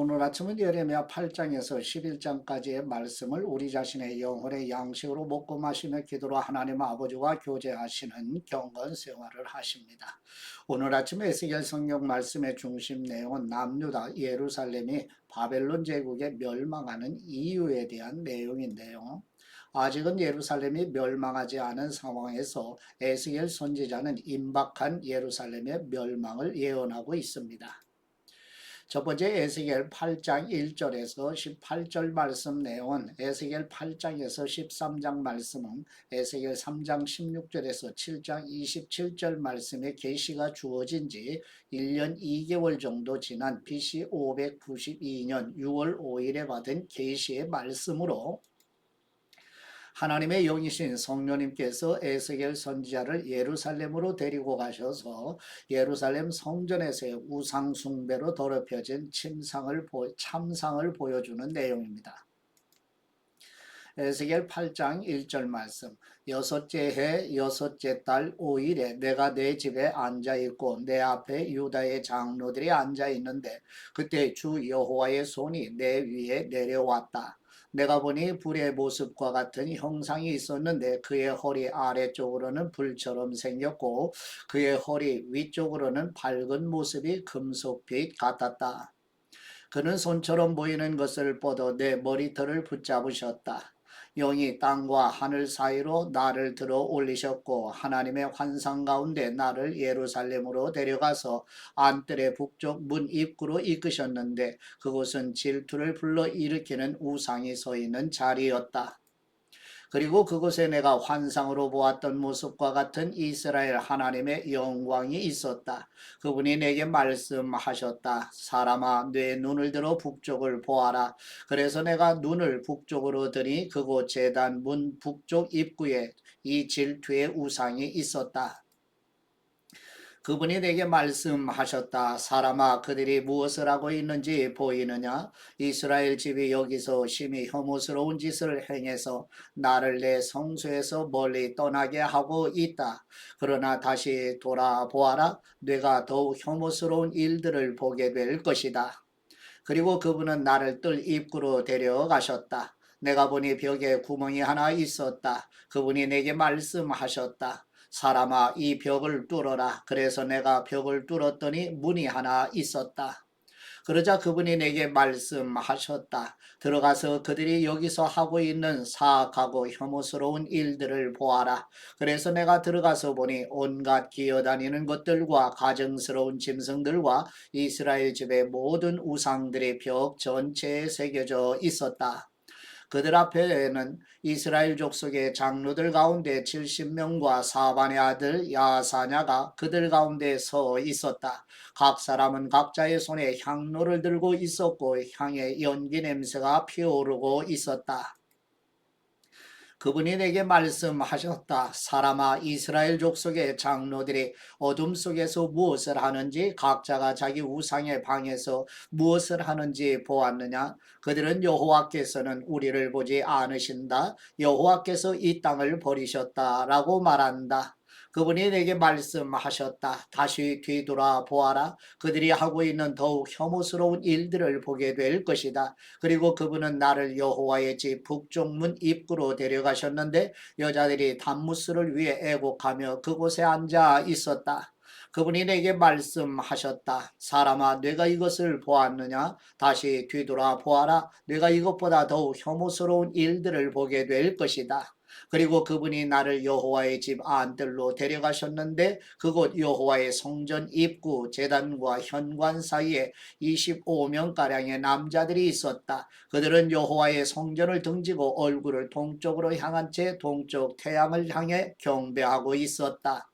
오늘 아침은 예레미야 8장에서 11장까지의 말씀을 우리 자신의 영혼의 양식으로 먹고 마시며 기도로 하나님 아버지와 교제하시는 경건 생활을 하십니다. 오늘 아침 에스겔 성경 말씀의 중심 내용은 남유다 예루살렘이 바벨론 제국에 멸망하는 이유에 대한 내용인데요. 아직은 예루살렘이 멸망하지 않은 상황에서 에스겔 선지자는 임박한 예루살렘의 멸망을 예언하고 있습니다. 첫 번째 에스겔 8장 1절에서 18절 말씀 내용은 에스겔 8장에서 13장 말씀은 에스겔 3장 16절에서 7장 27절 말씀의 계시가 주어진 지 1년 2개월 정도 지난 BC 592년 6월 5일에 받은 계시의 말씀으로 하나님의 영이신 성령님께서 에스겔 선지자를 예루살렘으로 데리고 가셔서 예루살렘 성전에서의 우상 숭배로 더럽혀진 참상을 보여주는 내용입니다. 에스겔 8장 1절 말씀. 여섯째 해 여섯째 달 5일에 내가 내 집에 앉아있고 내 앞에 유다의 장로들이 앉아있는데 그때 주 여호와의 손이 내 위에 내려왔다. 내가 보니 불의 모습과 같은 형상이 있었는데 그의 허리 아래쪽으로는 불처럼 생겼고 그의 허리 위쪽으로는 밝은 모습이 금속빛 같았다. 그는 손처럼 보이는 것을 뻗어 내 머리털을 붙잡으셨다. 영이 땅과 하늘 사이로 나를 들어 올리셨고 하나님의 환상 가운데 나를 예루살렘으로 데려가서 안뜰의 북쪽 문 입구로 이끄셨는데 그곳은 질투를 불러일으키는 우상이 서 있는 자리였다. 그리고 그곳에 내가 환상으로 보았던 모습과 같은 이스라엘 하나님의 영광이 있었다. 그분이 내게 말씀하셨다. 사람아, 내 눈을 들어 북쪽을 보아라. 그래서 내가 눈을 북쪽으로 드니 그곳 제단 문 북쪽 입구에 이 질투의 우상이 있었다. 그분이 내게 말씀하셨다. 사람아, 그들이 무엇을 하고 있는지 보이느냐? 이스라엘 집이 여기서 심히 혐오스러운 짓을 행해서 나를 내 성소에서 멀리 떠나게 하고 있다. 그러나 다시 돌아보아라. 내가 더욱 혐오스러운 일들을 보게 될 것이다. 그리고 그분은 나를 뜰 입구로 데려가셨다. 내가 보니 벽에 구멍이 하나 있었다. 그분이 내게 말씀하셨다. 사람아, 이 벽을 뚫어라. 그래서 내가 벽을 뚫었더니 문이 하나 있었다. 그러자 그분이 내게 말씀하셨다. 들어가서 그들이 여기서 하고 있는 사악하고 혐오스러운 일들을 보아라. 그래서 내가 들어가서 보니 온갖 기어다니는 것들과 가증스러운 짐승들과 이스라엘 집의 모든 우상들이 벽 전체에 새겨져 있었다. 그들 앞에는 이스라엘 족속의 장로들 가운데 70명과 사반의 아들 야사냐가 그들 가운데 서 있었다. 각 사람은 각자의 손에 향로를 들고 있었고 향의 연기 냄새가 피어오르고 있었다. 그분이 내게 말씀하셨다. 사람아, 이스라엘 족속의 장로들이 어둠 속에서 무엇을 하는지 각자가 자기 우상의 방에서 무엇을 하는지 보았느냐? 그들은 여호와께서는 우리를 보지 않으신다. 여호와께서 이 땅을 버리셨다라고 말한다. 그분이 내게 말씀하셨다. 다시 뒤돌아 보아라. 그들이 하고 있는 더욱 혐오스러운 일들을 보게 될 것이다. 그리고 그분은 나를 여호와의 집 북쪽문 입구로 데려가셨는데 여자들이 단무스를 위해 애곡하며 그곳에 앉아 있었다. 그분이 내게 말씀하셨다. 사람아, 내가 이것을 보았느냐? 다시 뒤돌아 보아라. 내가 이것보다 더욱 혐오스러운 일들을 보게 될 것이다. 그리고 그분이 나를 여호와의 집 안뜰로 데려가셨는데 그곳 여호와의 성전 입구 제단과 현관 사이에 25명가량의 남자들이 있었다. 그들은 여호와의 성전을 등지고 얼굴을 동쪽으로 향한 채 동쪽 태양을 향해 경배하고 있었다.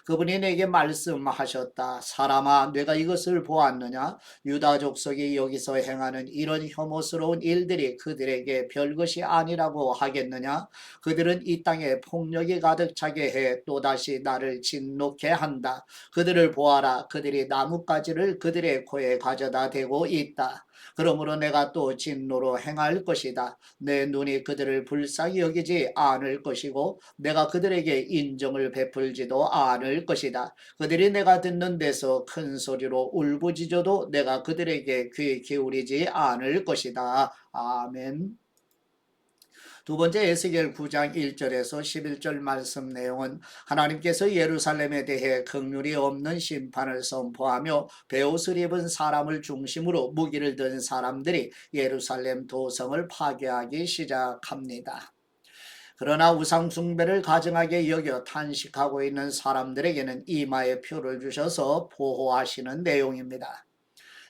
그분이 내게 말씀하셨다. 사람아, 내가 이것을 보았느냐? 유다 족속이 여기서 행하는 이런 혐오스러운 일들이 그들에게 별것이 아니라고 하겠느냐? 그들은 이 땅에 폭력이 가득 차게 해 또다시 나를 진노케 한다. 그들을 보아라. 그들이 나뭇가지를 그들의 코에 가져다 대고 있다. 그러므로 내가 또 진노로 행할 것이다. 내 눈이 그들을 불쌍히 여기지 않을 것이고 내가 그들에게 인정을 베풀지도 않을 않을 것이다. 그들이 내가 듣는 데서 큰 소리로 울부짖어도 내가 그들에게 귀 기울이지 않을 것이다. 아멘. 두 번째 에스겔 9장 1절에서 11절 말씀 내용은 하나님께서 예루살렘에 대해 긍휼이 없는 심판을 선포하며 베옷을 입은 사람을 중심으로 무기를 든 사람들이 예루살렘 도성을 파괴하기 시작합니다. 그러나 우상 숭배를 가증하게 여겨 탄식하고 있는 사람들에게는 이마에 표를 주셔서 보호하시는 내용입니다.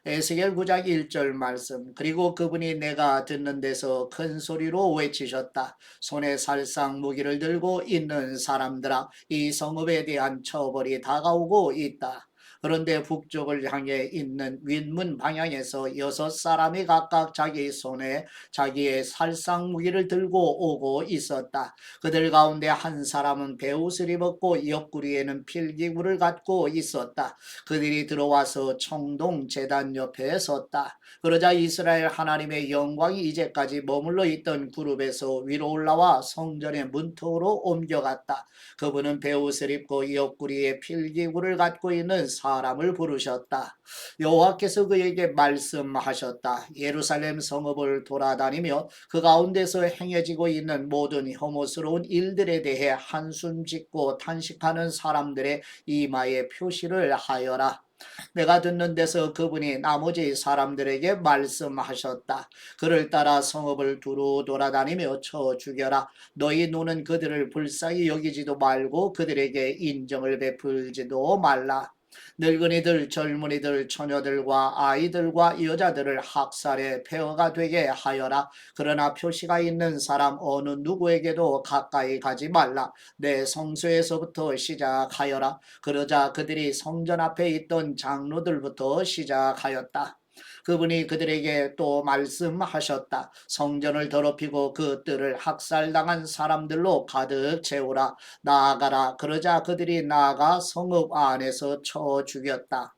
에스겔 9장 1절 말씀. 그리고 그분이 내가 듣는 데서 큰 소리로 외치셨다. 손에 살상 무기를 들고 있는 사람들아, 이 성읍에 대한 처벌이 다가오고 있다. 그런데 북쪽을 향해 있는 윗문 방향에서 6사람이 각각 자기 손에 자기의 살상 무기를 들고 오고 있었다. 그들 가운데 한 사람은 베옷을 입었고 옆구리에는 필기구를 갖고 있었다. 그들이 들어와서 청동 제단 옆에 섰다. 그러자 이스라엘 하나님의 영광이 이제까지 머물러 있던 그룹에서 위로 올라와 성전의 문턱으로 옮겨갔다. 그분은 베옷을 입고 옆구리에 필기구를 갖고 있는 사람을 부르셨다. 여호와께서 그에게 말씀하셨다. 예루살렘 성읍을 돌아다니며 그 가운데서 행해지고 있는 모든 혐오스러운 일들에 대해 한숨 짓고 탄식하는 사람들의 이마에 표시를 하여라. 내가 듣는 데서 그분이 나머지 사람들에게 말씀하셨다. 그를 따라 성읍을 두루 돌아다니며 쳐 죽여라. 너희 눈은 그들을 불쌍히 여기지도 말고 그들에게 인정을 베풀지도 말라. 늙은이들, 젊은이들, 처녀들과 아이들과 여자들을 학살의 폐허가 되게 하여라. 그러나 표시가 있는 사람 어느 누구에게도 가까이 가지 말라. 내 성소에서부터 시작하여라. 그러자 그들이 성전 앞에 있던 장로들부터 시작하였다. 그분이 그들에게 또 말씀하셨다. 성전을 더럽히고 그 뜰을 학살당한 사람들로 가득 채우라. 나아가라. 그러자 그들이 나아가 성읍 안에서 쳐 죽였다.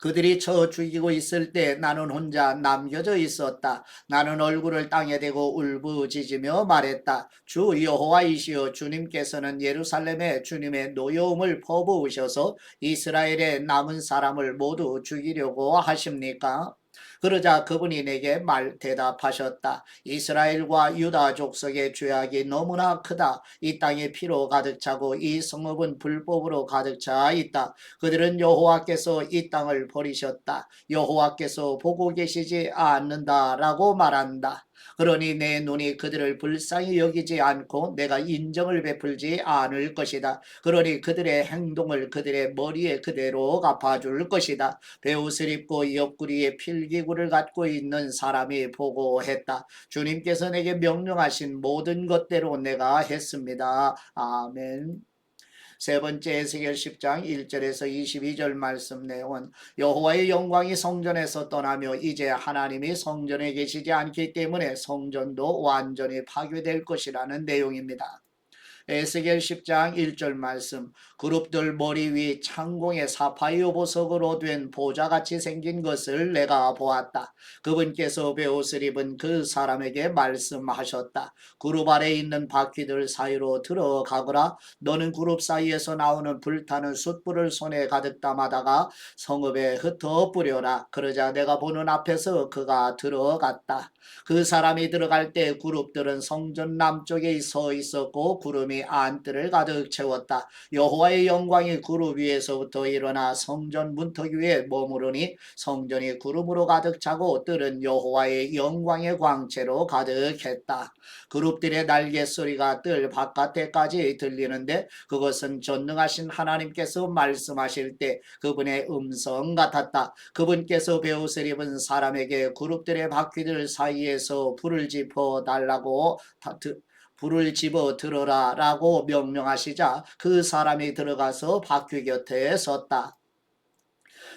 그들이 쳐 죽이고 있을 때 나는 혼자 남겨져 있었다. 나는 얼굴을 땅에 대고 울부짖으며 말했다. 주 여호와이시여, 주님께서는 예루살렘에 주님의 노여움을 퍼부으셔서 이스라엘의 남은 사람을 모두 죽이려고 하십니까? 그러자 그분이 내게 대답하셨다. 이스라엘과 유다 족속의 죄악이 너무나 크다. 이 땅이 피로 가득 차고 이 성읍은 불법으로 가득 차 있다. 그들은 여호와께서 이 땅을 버리셨다. 여호와께서 보고 계시지 않는다라고 말한다. 그러니 내 눈이 그들을 불쌍히 여기지 않고 내가 인정을 베풀지 않을 것이다. 그러니 그들의 행동을 그들의 머리에 그대로 갚아줄 것이다. 베옷을 입고 옆구리에 필기구를 갖고 있는 사람이 보고했다. 주님께서 내게 명령하신 모든 것대로 내가 했습니다. 아멘. 세 번째 에스겔 10장 1절에서 22절 말씀 내용은 여호와의 영광이 성전에서 떠나며 이제 하나님이 성전에 계시지 않기 때문에 성전도 완전히 파괴될 것이라는 내용입니다. 에스겔 10장 1절 말씀. 그룹들 머리 위 창공의 사파이어 보석으로 된 보좌같이 생긴 것을 내가 보았다. 그분께서 베옷을 입은 그 사람에게 말씀하셨다. 그룹 아래에 있는 바퀴들 사이로 들어가거라. 너는 그룹 사이에서 나오는 불타는 숯불을 손에 가득 담아다가 성읍에 흩어 뿌려라. 그러자 내가 보는 앞에서 그가 들어갔다. 그 사람이 들어갈 때 그룹들은 성전 남쪽에 서 있었고 구름이 안뜰을 가득 채웠다. 여호와의 영광이 구름 위에서부터 일어나 성전 문턱 위에 머무르니 성전이 구름으로 가득 차고 뜰은 여호와의 영광의 광채로 가득했다. 그룹들의 날개 소리가 뜰 바깥에까지 들리는데 그것은 전능하신 하나님께서 말씀하실 때 그분의 음성 같았다. 그분께서 베옷을 입은 사람에게 그룹들의 바퀴들 사이에서 불을 지퍼 달라고 불을 집어 들어라 라고 명령하시자 그 사람이 들어가서 바퀴 곁에 섰다.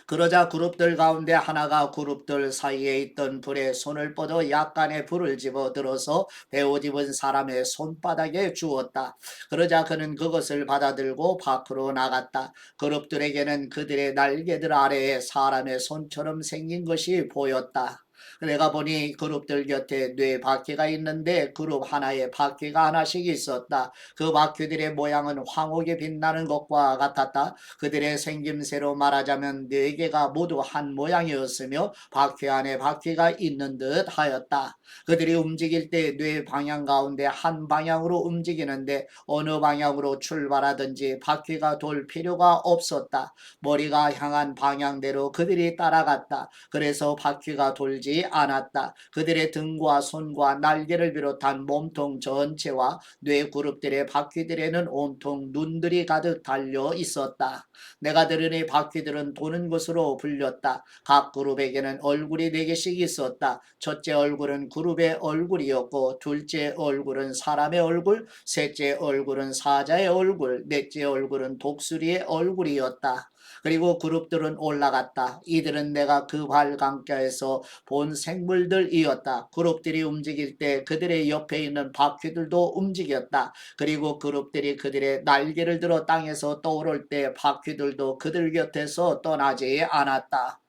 그러자 그룹들 가운데 하나가 그룹들 사이에 있던 불에 손을 뻗어 약간의 불을 집어들어서 베옷 입은 사람의 손바닥에 주었다. 그러자 그는 그것을 받아들고 밖으로 나갔다. 그룹들에게는 그들의 날개들 아래에 사람의 손처럼 생긴 것이 보였다. 내가 보니 그룹들 곁에 네 바퀴가 있는데 그룹 하나에 바퀴가 하나씩 있었다. 그 바퀴들의 모양은 황옥이 빛나는 것과 같았다. 그들의 생김새로 말하자면 네 개가 모두 한 모양이었으며 바퀴 안에 바퀴가 있는 듯 하였다. 그들이 움직일 때 뇌 방향 가운데 한 방향으로 움직이는데 어느 방향으로 출발하든지 바퀴가 돌 필요가 없었다. 머리가 향한 방향대로 그들이 따라갔다. 그래서 바퀴가 돌지 않았다. 그들의 등과 손과 날개를 비롯한 몸통 전체와 뇌 그룹들의 바퀴들에는 온통 눈들이 가득 달려 있었다. 내가 들으니 바퀴들은 도는 것으로 불렸다. 각 그룹에게는 얼굴이 4개씩 있었다. 첫째 얼굴은 그룹의 얼굴이었고 둘째 얼굴은 사람의 얼굴, 셋째 얼굴은 사자의 얼굴, 넷째 얼굴은 독수리의 얼굴이었다. 그리고 그룹들은 올라갔다. 이들은 내가 그 발강가에서 본 생물들이었다. 그룹들이 움직일 때 그들의 옆에 있는 바퀴들도 움직였다. 그리고 그룹들이 그들의 날개를 들어 땅에서 떠오를 때 바퀴들도 그들 곁에서 떠나지 않았다.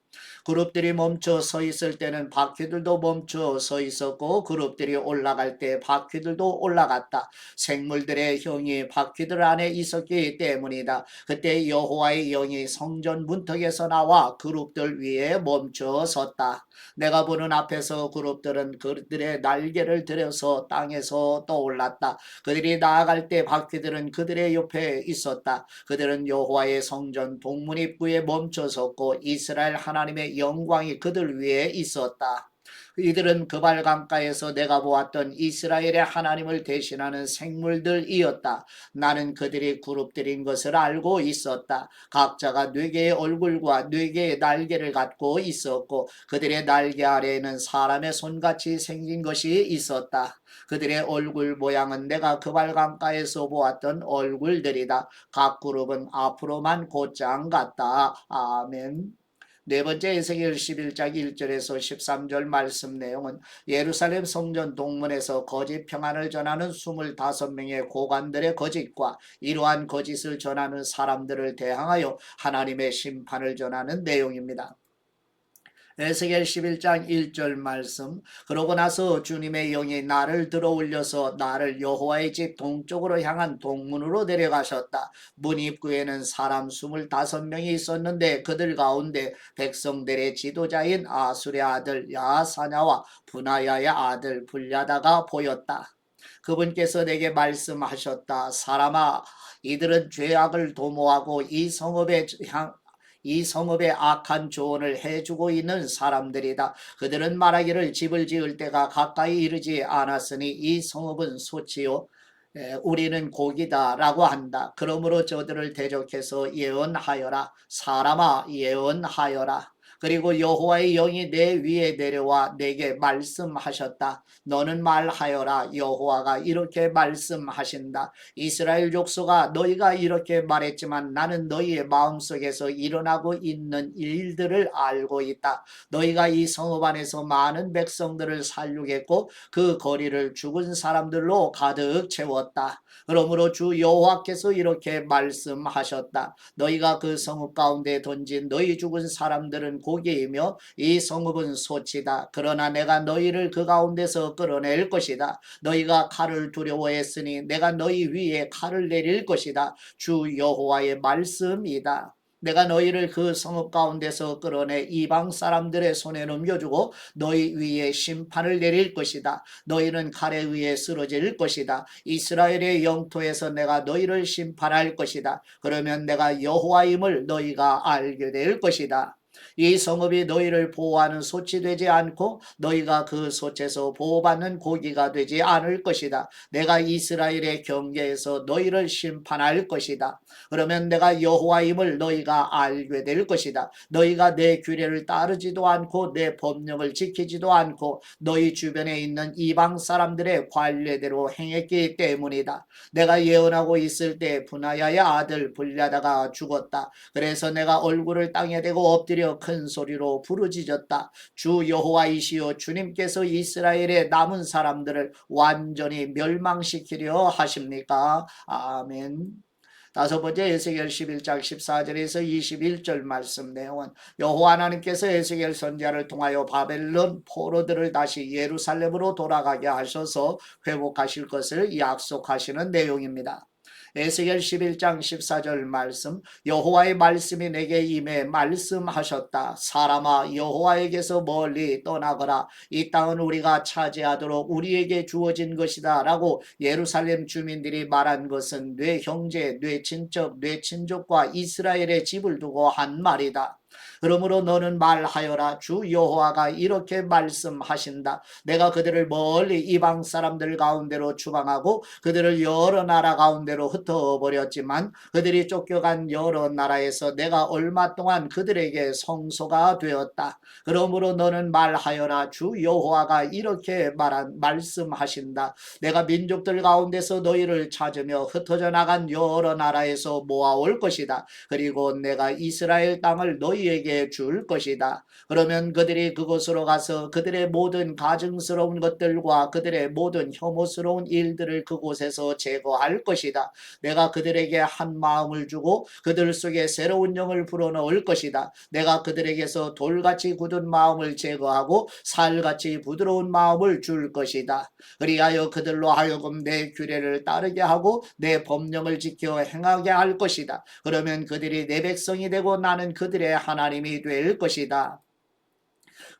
그룹들이 멈춰 서 있을 때는 바퀴들도 멈춰 서 있었고 그룹들이 올라갈 때 바퀴들도 올라갔다. 생물들의 형이 바퀴들 안에 있었기 때문이다. 그때 여호와의 영이 성전 문턱에서 나와 그룹들 위에 멈춰 섰다. 내가 보는 앞에서 그룹들은 그들의 날개를 들여서 땅에서 떠올랐다. 그들이 나아갈 때 바퀴들은 그들의 옆에 있었다. 그들은 여호와의 성전 동문 입구에 멈춰 섰고 이스라엘 하나님의 영광이 그들 위에 있었다. 이들은 그발 강가에서 내가 보았던 이스라엘의 하나님을 대신하는 생물들이었다. 나는 그들이 그룹들인 것을 알고 있었다. 각자가 4개의 얼굴과 4개의 날개를 갖고 있었고 그들의 날개 아래에는 사람의 손같이 생긴 것이 있었다. 그들의 얼굴 모양은 내가 그발 강가에서 보았던 얼굴들이다. 각 그룹은 앞으로만 곧장 같다. 아멘. 네 번째 에스겔 11장 1절에서 13절 말씀 내용은 예루살렘 성전 동문에서 거짓 평안을 전하는 25명의 고관들의 거짓과 이러한 거짓을 전하는 사람들을 대항하여 하나님의 심판을 전하는 내용입니다. 에스겔 11장 1절 말씀. 그러고 나서 주님의 영이 나를 들어 올려서 나를 여호와의 집 동쪽으로 향한 동문으로 데려가셨다. 문 입구에는 사람 25명이 있었는데 그들 가운데 백성들의 지도자인 아술의 아들 야사냐와 분하야의 아들 불야다가 보였다. 그분께서 내게 말씀하셨다. 사람아, 이들은 죄악을 도모하고 이 성읍에 악한 조언을 해주고 있는 사람들이다. 그들은 말하기를 집을 지을 때가 가까이 이르지 않았으니 이 성읍은 소치요 우리는 고기다 라고 한다. 그러므로 저들을 대적해서 예언하여라. 사람아 예언하여라. 그리고 여호와의 영이 내 위에 내려와 내게 말씀하셨다. 너는 말하여라. 여호와가 이렇게 말씀하신다. 이스라엘 족속아 너희가 이렇게 말했지만 나는 너희의 마음속에서 일어나고 있는 일들을 알고 있다. 너희가 이 성읍 안에서 많은 백성들을 살육했고 그 거리를 죽은 사람들로 가득 채웠다. 그러므로 주 여호와께서 이렇게 말씀하셨다. 너희가 그 성읍 가운데 던진 너희 죽은 사람들은 고기이며 이 성읍은 소치다. 그러나 내가 너희를 그 가운데서 끌어낼 것이다. 너희가 칼을 두려워했으니 내가 너희 위에 칼을 내릴 것이다. 주 여호와의 말씀이다. 내가 너희를 그 성읍 가운데서 끌어내 이방 사람들의 손에 넘겨주고 너희 위에 심판을 내릴 것이다. 너희는 칼에 의해 쓰러질 것이다. 이스라엘의 영토에서 내가 너희를 심판할 것이다. 그러면 내가 여호와임을 너희가 알게 될 것이다. 이 성읍이 너희를 보호하는 솥이 되지 않고 너희가 그 솥에서 보호받는 고기가 되지 않을 것이다. 내가 이스라엘의 경계에서 너희를 심판할 것이다. 그러면 내가 여호와임을 너희가 알게 될 것이다. 너희가 내 규례를 따르지도 않고 내 법령을 지키지도 않고 너희 주변에 있는 이방 사람들의 관례대로 행했기 때문이다. 내가 예언하고 있을 때 분하야의 아들 불야다가 죽었다. 그래서 내가 얼굴을 땅에 대고 엎드려 큰 소리로 부르짖었다. 주 여호와이시여 주님께서 이스라엘의 남은 사람들을 완전히 멸망시키려 하십니까? 아멘. 다섯 번째 에스겔 11장 14절에서 21절 말씀 내용은 여호와 하나님께서 에스겔 선지자를 통하여 바벨론 포로들을 다시 예루살렘으로 돌아가게 하셔서 회복하실 것을 약속하시는 내용입니다. 에스겔 11장 14절 말씀 여호와의 말씀이 내게 임해 말씀하셨다. 사람아 여호와에게서 멀리 떠나거라. 이 땅은 우리가 차지하도록 우리에게 주어진 것이다 라고 예루살렘 주민들이 말한 것은 내 형제, 내 친척, 내 친족과 이스라엘의 집을 두고 한 말이다. 그러므로 너는 말하여라. 주 여호와가 이렇게 말씀하신다. 내가 그들을 멀리 이방 사람들 가운데로 추방하고 그들을 여러 나라 가운데로 흩어버렸지만 그들이 쫓겨간 여러 나라에서 내가 얼마 동안 그들에게 성소가 되었다. 그러므로 너는 말하여라. 주 여호와가 이렇게 말씀하신다. 내가 민족들 가운데서 너희를 찾으며 흩어져 나간 여러 나라에서 모아올 것이다. 그리고 내가 이스라엘 땅을 너희에게 줄 것이다. 그러면 그들이 그곳으로 가서 그들의 모든 가증스러운 것들과 그들의 모든 혐오스러운 일들을 그곳에서 제거할 것이다. 내가 그들에게 한 마음을 주고 그들 속에 새로운 영을 불어넣을 것이다. 내가 그들에게서 돌같이 굳은 마음을 제거하고 살같이 부드러운 마음을 줄 것이다. 그리하여 그들로 하여금 내 규례를 따르게 하고 내 법령을 지켜 행하게 할 것이다. 그러면 그들이 내 백성이 되고 나는 그들의 하나님이 될 것이다.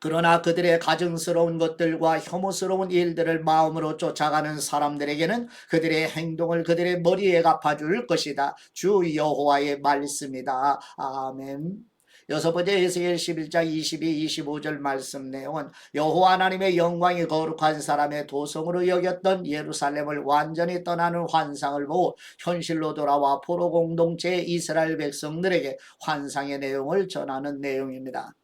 그러나 그들의 가증스러운 것들과 혐오스러운 일들을 마음으로 쫓아가는 사람들에게는 그들의 행동을 그들의 머리에 갚아줄 것이다. 주 여호와의 말씀이다. 아멘. 여섯 번째 에스겔 11장 22, 25절 말씀 내용은 여호와 하나님의 영광이 거룩한 사람의 도성으로 여겼던 예루살렘을 완전히 떠나는 환상을 보고 현실로 돌아와 포로 공동체 이스라엘 백성들에게 환상의 내용을 전하는 내용입니다.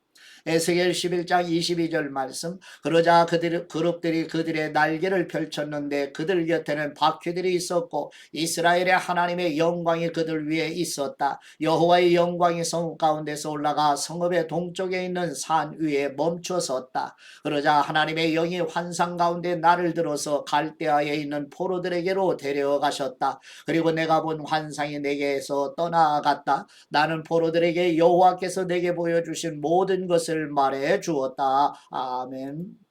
에스겔 11장 22절 말씀 그러자 그룹들이 그들의 날개를 펼쳤는데 그들 곁에는 바퀴들이 있었고 이스라엘의 하나님의 영광이 그들 위에 있었다. 여호와의 영광이 성 가운데서 올라가 성읍의 동쪽에 있는 산 위에 멈춰 섰다. 그러자 하나님의 영이 환상 가운데 나를 들어서 갈대아에 있는 포로들에게로 데려가셨다. 그리고 내가 본 환상이 내게서 떠나갔다. 나는 포로들에게 여호와께서 내게 보여주신 모든 것을 말해 주었다. 아멘.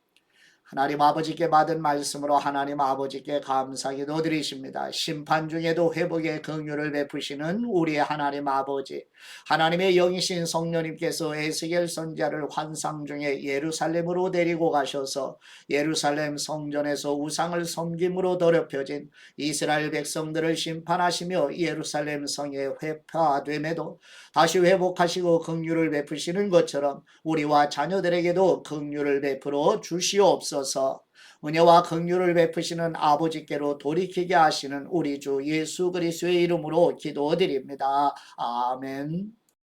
하나님 아버지께 받은 말씀으로 하나님 아버지께 감사기도 드리십니다. 심판 중에도 회복의 긍휼을 베푸시는 우리의 하나님 아버지, 하나님의 영이신 성령님께서 에스겔 선지자를 환상 중에 예루살렘으로 데리고 가셔서 예루살렘 성전에서 우상을 섬김으로 더럽혀진 이스라엘 백성들을 심판하시며 예루살렘 성에 회파됨에도 다시 회복하시고 긍휼을 베푸시는 것처럼 우리와 자녀들에게도 긍휼을 베풀어 주시옵소서. 은혜와 긍휼을 베푸시는 아버지께로 돌이키게 하시는 우리 주 예수 그리스도의 이름으로 기도드립니다. 아멘.